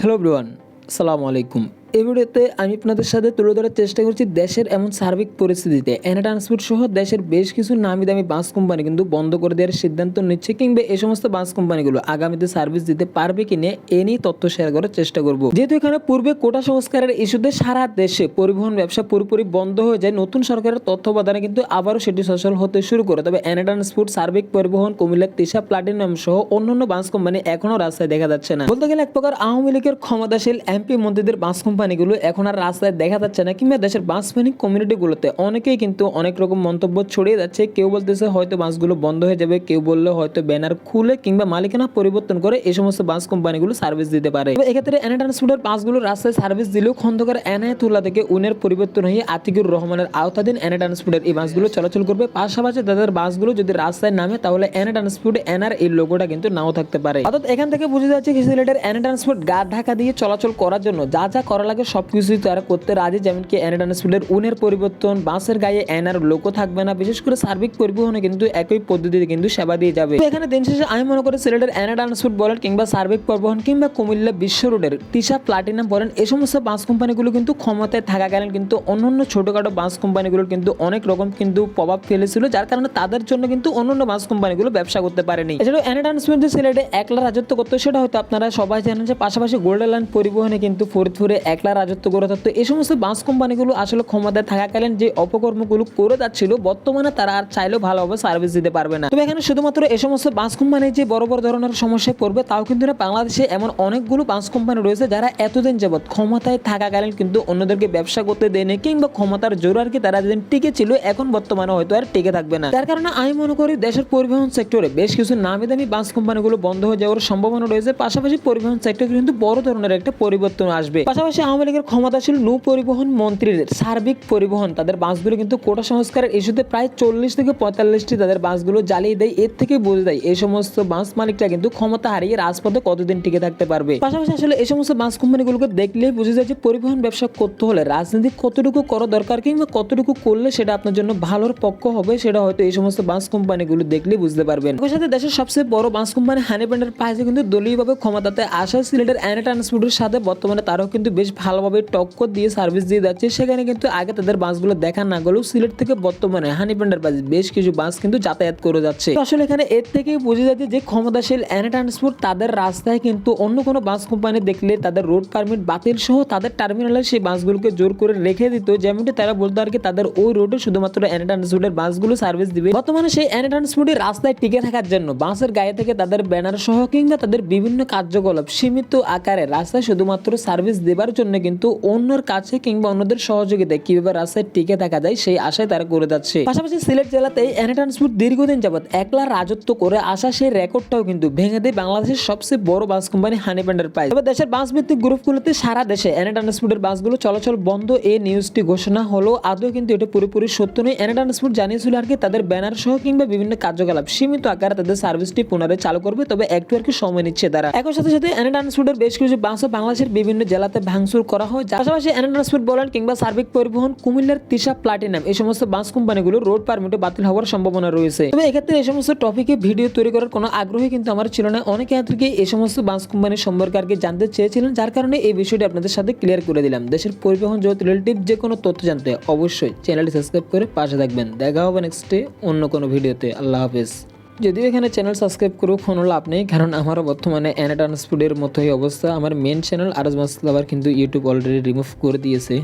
Hello everyone, আসসালামু আলাইকুম। এই ভিডিওতে আমি আপনাদের সাথে তুলে ধরার চেষ্টা করছি দেশের এমন সার্বিক পরিস্থিতিতে এনা ট্রান্সপোর্ট সহ দেশের বেশ কিছু নামি দামি বাস কোম্পানি কিন্তু বন্ধ করে দেওয়ার সিদ্ধান্ত নিচ্ছে, কিংবা এই সমস্ত বাস কোম্পানিগুলো আগামীতে সার্ভিস দিতে পারবে কি না এ নিয়ে তথ্য শেয়ার করার চেষ্টা করব। যেহেতু এখানে পূর্বে কোটা সংস্কারের ইস্যুতে সারা দেশে পরিবহন ব্যবসা পুরোপুরি বন্ধ হয়ে যায়, নতুন সরকারের তত্ত্বাবধানে কিন্তু আবারও সেটি সচল হতে শুরু করে। তবে এনা ট্রান্সপোর্ট, সার্বিক পরিবহন, কুমিল্লার তিশা প্লাটিনাম সহ অন্যান্য বাস কোম্পানি এখনো রাস্তায় দেখা যাচ্ছে না। বলতে গেলে এক প্রকার আওয়ামী লীগের ক্ষমতাশীল এমপি মন্ত্রীদের বাস কোম্পানিগুলো এখন আর রাস্তায় দেখা যাচ্ছে না, কিংবা দেশের বাস মালিক কমিউনিটিগুলোতে অনেকেই কিন্তু অনেক রকম মন্তব্য ছড়িয়ে যাচ্ছে। কেউ বলতেছে হয়তো বাসগুলো বন্ধ হয়ে যাবে, কেউ বললে হয়তো ব্যানার খুলে কিংবা মালিকানা পরিবর্তন করে এই সমস্ত বাস কোম্পানিগুলো সার্ভিস দিতে পারে। এক্ষেত্রে এনা ট্রান্সপোর্টের বাসগুলো রাস্তায় সার্ভিস দিলেও খন্দকার এনায়েতুল্লাহ থেকে উনের পরিবর্তন হয়ে আতিকুর রহমানের আওতাধীন এনা ট্রান্সপোর্টের এই বাসগুলো চলাচল করবে। পাশাপাশি তাদের বাসগুলো যদি রাস্তায় নামে তাহলে এনা ট্রান্সপোর্ট এনার এই লোগোটা কিন্তু নাও থাকতে পারে। অর্থাৎ এখান থেকে বোঝা যাচ্ছে সিলেটের এনা ট্রান্সপোর্ট গা ঢাকা দিয়ে চলাচল করার জন্য যা যা করা লাগে সবকিছুই তারা করতে রাজি। যেমন কি এনা ট্রান্সপোর্টের উনের পরিবর্তন, বাসের গায়ে এনার লোগো থাকবে না, বিশেষ করে সার্বিক পরিবহনে কিন্তু একই পদ্ধতিতে কিন্তু সেবা দিয়ে যাবে। এখানে দিন শেষে আমি মনে করি সিলেটের এনা ট্রান্সপোর্ট বলেন কিংবা সার্বিক পরিবহন কিংবা কুমিল্লা বিশ্ব রোডের তিশা প্লাটিনাম বলেন, এই সমস্ত বাস কোম্পানিগুলো কিন্তু ক্ষমতায় থাকাকালীন কিন্তু অন্যান্য ছোটখাটো বাস কোম্পানিগুলোর কিন্তু অনেক রকম কিন্তু প্রভাব ফেলেছিল, যার কারণে তাদের জন্য কিন্তু অন্যান্য বাস কোম্পানিগুলো ব্যবসা করতে পারেনি। এছাড়াও এনা ট্রান্সপোর্ট যে সিলেটে একলা রাজত্ব করতো সেটা হয়তো আপনারা সবাই জানেন, যে পাশাপাশি গোল্ডেন লাইন পরিবহনে কিন্তু ফরিদপুরে একলা রাজত্ব করে থাকতো। এই সমস্ত বাস কোম্পানিগুলো আসলে ক্ষমতায় থাকাকালীন যে অপকর্মগুলো করে যাচ্ছিল, বর্তমানে তারা আর চাইলেও ভালোভাবে সার্ভিস দিতে পারবে না। তবে এখানে শুধুমাত্র এই সমস্ত বাস কোম্পানি যে বড় বড় ধরনের সমস্যায় পড়বে তাও কিন্তু না, বাংলাদেশে এমন অনেকগুলো বাস কোম্পানি রয়েছে যারা এতদিন যাবৎ ক্ষমতায় থাকাকালীন কিন্তু অন্যদেরকে ব্যবসা করতে দেয়নি, কিংবা ক্ষমতার জোর আর কি তারা যেদিন টিকে ছিল এখন বর্তমানে হয়তো আর টিকে থাকবে না। তার কারণে আমি মনে করি দেশের পরিবহন সেক্টরে বেশ কিছু নামি দামি বাস কোম্পানিগুলো বন্ধ হয়ে যাওয়ার সম্ভাবনা রয়েছে। পাশাপাশি পরিবহন সেক্টরে কিন্তু বড় ধরনের একটা পরিবর্তন আসবে। পাশাপাশি আওয়ামী লীগের ক্ষমতাশীল নৌ পরিবহন মন্ত্রীর সার্বিক পরিবহন তাদের বাসগুলো কিন্তু কোটা সংস্কারের ইস্যুতে প্রায় 40 থেকে 45টি তাদের বাসগুলো জ্বালিয়ে দেয়। এর থেকে বোঝা যায় এই সমস্ত বাস মালিকরা কিন্তু ক্ষমতা হারিয়ে রাজপথে কতদিন টিকে থাকতে পারবে। পাশাপাশি আসলে এই সমস্ত বাস কোম্পানিগুলোকে দেখলেই বোঝা যায় যে পরিবহন ব্যবসা করতে হলে রাজনীতি কতটুকু করা দরকার, কিংবা কতটুকু করলে সেটা আপনার জন্য ভালোর পক্ষ হবে, সেটা হয়তো এই সমস্ত বাস কোম্পানিগুলো দেখলেই বুঝতে পারবেন। ওই সাথে দেশের সবচেয়ে বড় বাস কোম্পানি হানিব্যান্ডের পাশে কিন্তু দলীয়ভাবে ক্ষমতাতে আসা সিলেটের এনা ট্রান্সপোর্টের সাথে বর্তমানে তারাও কিন্তু বেশ ভালোভাবে টক্কর দিয়ে সার্ভিস দিয়ে যাচ্ছে। সেখানে কিন্তু আগে তাদের বাসগুলো দেখা না গেলেও সিলেট থেকে বর্তমানে হানিব্যান্ডের বাসে বেশ কিছু বাস কিন্তু যাতায়াত করে যাচ্ছে। আসলে এখানে এর থেকেই বোঝা যাচ্ছে যে ক্ষমতাশীল এনা ট্রান্সপোর্ট তাদের রাস্তায় কিন্তু অন্য কোনো বাস কোম্পানি দেখলে তাদের রোড পারমিট বাতিল সহ তাদের টার্মিনালে সেই বাসগুলোকে জোর করে রেখে দিত, যেমনটি তারা বলতো আর কি তাদের ওই রোডে শুধুমাত্র এনা ট্রান্সপোর্টের বাসগুলো সার্ভিস দিবে। বর্তমানে সেই এনা ট্রান্সপোর্টের রাস্তায় টিকে থাকার জন্য বাসের গায়ে থেকে তাদের ব্যানার সহ কিংবা তাদের বিভিন্ন কার্যকলাপ সীমিত আকারে রাস্তায় শুধুমাত্র সার্ভিস দেবার জন্য কিন্তু অন্যের কাছে কিংবা অন্যদের সহযোগিতায় কিভাবে রাস্তায় টিকে থাকা যায় সেই আশায় তারা করে যাচ্ছে। পাশাপাশি সিলেট জেলাতে এনা ট্রান্সপোর্ট দীর্ঘদিন যাবত একলা রাজত্ব করে আসা সেই রেকর্ডটাও কিন্তু ভেঙে দেয় বাংলাদেশের সবচেয়ে বড় বাস কোম্পানি হানিব্যান্ডের পায়। তবে দেশের বাস ভিত্তিক গ্রুপগুলোতে সারা দেশে এনা ট্রান্সপোর্টের বাসগুলো চলাচল বন্ধ এই নিউজটি ঘোষণা হলো, আদৌ কিন্তু এটা পুরোপুরি সত্য নয়। এনা ট্রান্সপোর্ট জানিয়েছিল আর কি তাদের ব্যানার সহ কিংবা বিভিন্ন কার্যকলাপ সীমিত আকারে তাদের সার্ভিসটি পুনরায় চালু করবে, তবে একটু আর কি সময় নিচ্ছে তারা। একই সাথে সাথে এনা ট্রান্সপোর্টের বেশ কিছু বাসও বাংলাদেশের বিভিন্ন জেলাতে ভাঙচুর করা হয়। পাশাপাশি এনা ট্রান্সপোর্ট বলেন কিংবা সার্বিক পরিবহন, কুমিল্লার তিশা প্লাটিনাম এই সমস্ত বাস কোম্পানিগুলো রোড পারমিটে বাতিল হওয়ার সম্ভাবনা রয়েছে। তবে এক্ষেত্রে এই সমস্ত টপিকে ভিডিও তৈরি করার কোনো আগ্রহী কিন্তু আমার ছিল না। অনেকে আজকে এই সমস্ত বাস কোম্পানির সম্পর্কে আর কি জানতে চেয়েছিলেন, যার কারণে এই বিষয়টি আপনাদের সাথে ক্লিয়ার করে দিলাম। দেশের পরিবহন জগৎ রিলেটিভ যে কোনো তথ্য জানতে অবশ্যই চ্যানেলটি সাবস্ক্রাইব করে পাশে থাকবেন। দেখা হবে নেক্সটে অন্য কোনো ভিডিওতে। আল্লাহ হাফেজ। যদিও এখানে চ্যানেল সাবস্ক্রাইব করেও কোনো লাভ নেই, কারণ আমারও বর্তমানে এনা ট্রান্সপোর্টের মতোই অবস্থা। আমার মেন চ্যানেল আরজ মাসলাবার কিন্তু ইউটিউব অলরেডি রিমুভ করে দিয়েছে।